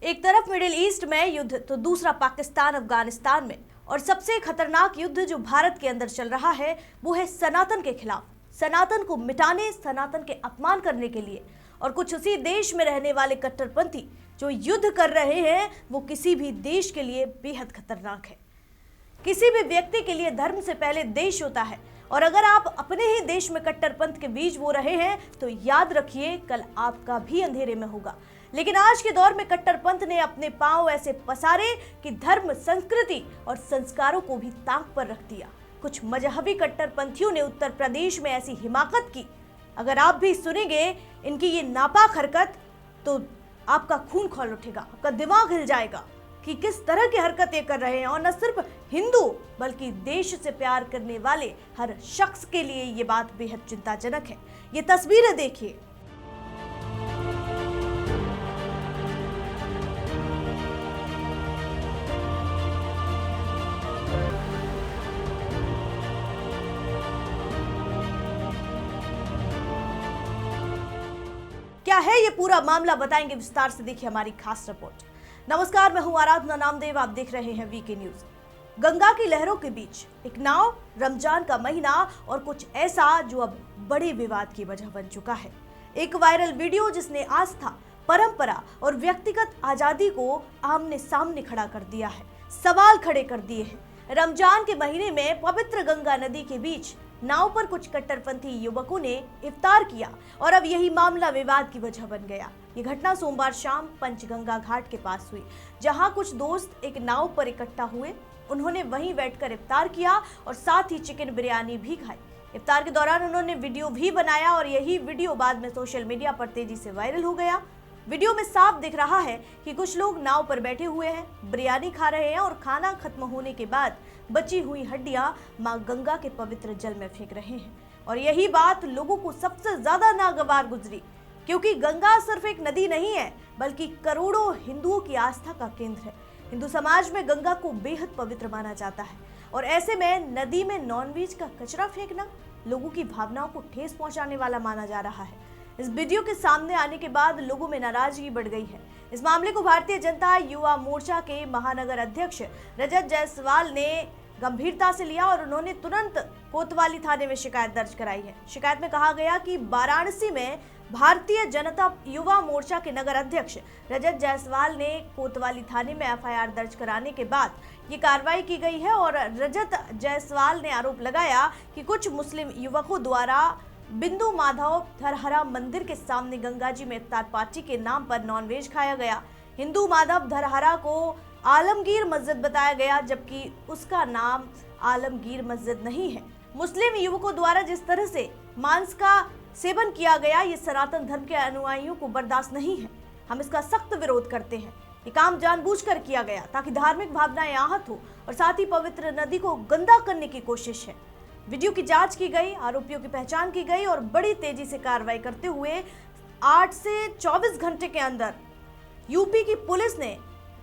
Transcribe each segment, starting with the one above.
एक तरफ middle east में युद्ध तो दूसरा पाकिस्तान अफगानिस्तान में, और सबसे खतरनाक युद्ध जो भारत के अंदर चल रहा है वो है सनातन के खिलाफ, सनातन को मिटाने, सनातन के अपमान करने के लिए। और कुछ उसी देश में रहने वाले कट्टरपंथी जो युद्ध कर रहे हैं वो किसी भी देश के लिए बेहद खतरनाक है। किसी भी व्यक्ति के लिए धर्म से पहले देश होता है, और अगर आप अपने ही देश में कट्टरपंथ के बीज बो रहे हैं तो याद रखिए कल आपका भी अंधेरे में होगा। लेकिन आज के दौर में कट्टरपंथ ने अपने पांव ऐसे पसारे कि धर्म, संस्कृति और संस्कारों को भी ताक पर रख दिया। कुछ मजहबी कट्टरपंथियों ने उत्तर प्रदेश में ऐसी हिमाकत की, अगर आप भी सुनेंगे इनकी ये नापाक हरकत तो आपका खून खौल उठेगा, आपका दिमाग हिल जाएगा कि किस तरह की हरकतें कर रहे हैं। और न सिर्फ हिंदू बल्कि देश से प्यार करने वाले हर शख्स के लिए ये बात बेहद चिंताजनक है। ये तस्वीरें देखिए। क्या है ये पूरा मामला, बताएंगे विस्तार से, देखिए हमारी खास रिपोर्ट। नमस्कार, मैं हूं आराधना नामदेव, आप देख रहे हैं वीके न्यूज। गंगा की लहरों के बीच एक नाव, रमजान का महीना और कुछ ऐसा जो अब बड़े विवाद की वजह बन चुका है। एक वायरल वीडियो जिसने आस्था, परंपरा और व्यक्तिगत आजादी को आमने सामने खड़ा कर दिया है, सवाल खड़े कर दिए हैं। रमजान के महीने में पवित्र गंगा नदी के बीच नाव पर कुछ कट्टरपंथी युवकों ने इफ्तार किया और अब यही मामला विवाद की वजह बन गया। ये घटना सोमवार शाम पंचगंगा घाट के पास हुई, जहां कुछ दोस्त एक नाव पर इकट्ठा हुए। उन्होंने वहीं बैठकर इफ्तार किया और साथ ही चिकन बिरयानी भी खाई। इफ्तार के दौरान उन्होंने वीडियो भी बनाया और यही वीडियो बाद में सोशल मीडिया पर तेजी से वायरल हो गया। वीडियो में साफ दिख रहा है कि कुछ लोग नाव पर बैठे हुए हैं, बिरयानी खा रहे हैं और खाना खत्म होने के बाद बची हुई हड्डियां मां गंगा के पवित्र जल में फेंक रहे हैं। और यही बात लोगों को सबसे ज्यादा नागवार गुजरी, क्योंकि गंगा सिर्फ एक नदी नहीं है बल्कि करोड़ों हिंदुओं की आस्था का केंद्र है। हिंदू समाज में गंगा को बेहद पवित्र माना जाता है, और ऐसे में नदी में नॉनवेज का कचरा फेंकना लोगों की भावनाओं को ठेस पहुंचाने वाला माना जा रहा है। इस वीडियो के सामने आने के बाद लोगों में नाराजगी बढ़ गई है। इस मामले को भारतीय जनता युवा मोर्चा के महानगर अध्यक्ष रजत जायसवाल ने गंभीरता से लिया और उन्होंने तुरंत कोतवाली थाने में शिकायत दर्ज कराई है। शिकायत में कहा गया कि वाराणसी में भारतीय जनता युवा मोर्चा के नगर अध्यक्ष रजत जायसवाल ने कोतवाली थाने में एफआईआर दर्ज कराने के बाद ये कार्रवाई की गई है। और रजत जायसवाल ने आरोप लगाया कि कुछ मुस्लिम युवकों द्वारा बिंदु माधव धरहरा मंदिर के सामने गंगा जी में इफ्तार पार्टी के नाम पर नॉनवेज खाया गया। हिंदू माधव धरहरा को आलमगीर मस्जिद बताया गया, जबकि उसका नाम आलमगीर मस्जिद नहीं है। मुस्लिम युवकों द्वारा जिस तरह से मांस का सेवन किया गया, ये सनातन धर्म के अनुयायियों को बर्दाश्त नहीं है। हम इसका सख्त विरोध करते हैं। ये काम जानबूझकर किया गया ताकि धार्मिक भावनाएं आहत हो और साथ ही पवित्र नदी को गंदा करने की कोशिश है। वीडियो की जांच की गई, आरोपियों की पहचान की गई और बड़ी तेजी से कार्रवाई करते हुए 8 से 24 घंटे के अंदर यूपी की पुलिस ने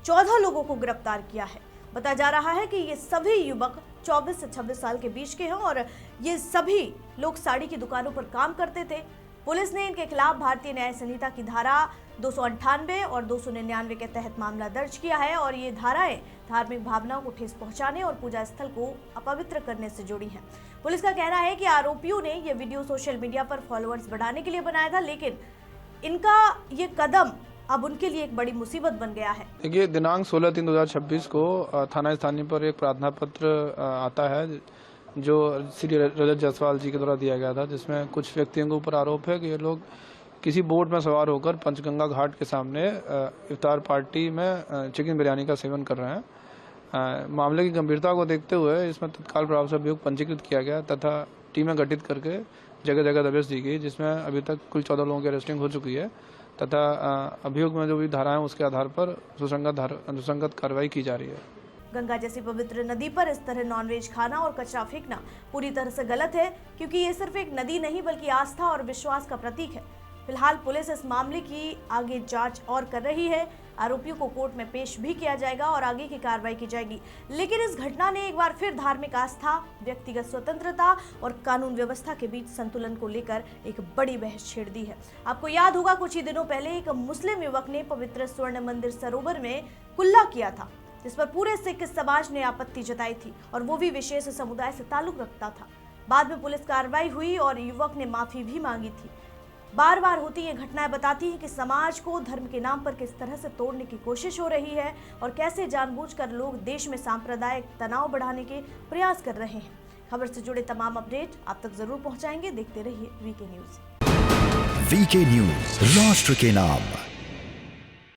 14 लोगों को गिरफ्तार किया है। बताया जा रहा है कि ये सभी युवक 24 से 26 साल के बीच के हैं और ये सभी लोग साड़ी की दुकानों पर काम करते थे। पुलिस ने इनके खिलाफ भारतीय न्याय संहिता की धारा 298 और 299 के तहत मामला दर्ज किया है और ये धाराएं धार्मिक भावनाओं को ठेस पहुंचाने और पूजा स्थल को अपवित्र करने से जुड़ी हैं। पुलिस का कहना है कि आरोपियों ने यह वीडियो सोशल मीडिया पर फॉलोअर्स बढ़ाने के लिए बनाया था, लेकिन इनका ये कदम अब उनके लिए एक बड़ी मुसीबत बन गया है। देखिए, दिनांक 16/3/2026 को थाना स्थानीय पर एक प्रार्थना पत्र आता है जो श्री रजत जायसवाल जी के द्वारा दिया गया था, जिसमें कुछ व्यक्तियों के ऊपर आरोप है कि ये लोग किसी बोट में सवार होकर पंचगंगा घाट के सामने इफ्तार पार्टी में चिकन बिरयानी का सेवन कर रहे हैं। मामले की गंभीरता को देखते हुए इसमें तत्काल प्रभाव से अभियोग पंजीकृत किया गया तथा टीमें गठित करके जगह जगह दबिश दी गई, जिसमें अभी तक कुल 14 लोगों की अरेस्टिंग हो चुकी है तथा अभियोग में जो भी धाराएं उसके आधार पर सुसंगत कार्रवाई की जा रही है। गंगा जैसी पवित्र नदी पर इस तरह नॉनवेज खाना और कचरा फेंकना पूरी तरह से गलत है, क्योंकि ये सिर्फ एक नदी नहीं बल्कि आस्था और विश्वास का प्रतीक है। फिलहाल पुलिस इस मामले की आगे जांच और कर रही है। आरोपियों को कोर्ट में पेश भी किया जाएगा और आगे की कार्रवाई की जाएगी। लेकिन इस घटना ने एक बार फिर धार्मिक आस्था, व्यक्तिगत स्वतंत्रता और कानून व्यवस्था के बीच संतुलन को लेकर एक बड़ी बहस छेड़ दी है। आपको याद होगा, कुछ ही दिनों पहले एक मुस्लिम युवक ने पवित्र स्वर्ण मंदिर सरोवर में कुल्ला किया था, जिस पर पूरे सिख समाज ने आपत्ति जताई थी और वो भी विशेष समुदाय से ताल्लुक रखता था। बाद में पुलिस कार्रवाई हुई और युवक ने माफी भी मांगी थी। बार बार होती ये घटनाएं बताती हैं कि समाज को धर्म के नाम पर किस तरह से तोड़ने की कोशिश हो रही है और कैसे जानबूझकर लोग देश में सांप्रदायिक तनाव बढ़ाने के प्रयास कर रहे हैं। खबर से जुड़े तमाम अपडेट आप तक जरूर पहुंचाएंगे। देखते रहिए वीके न्यूज। वीके न्यूज, राष्ट्र के नाम।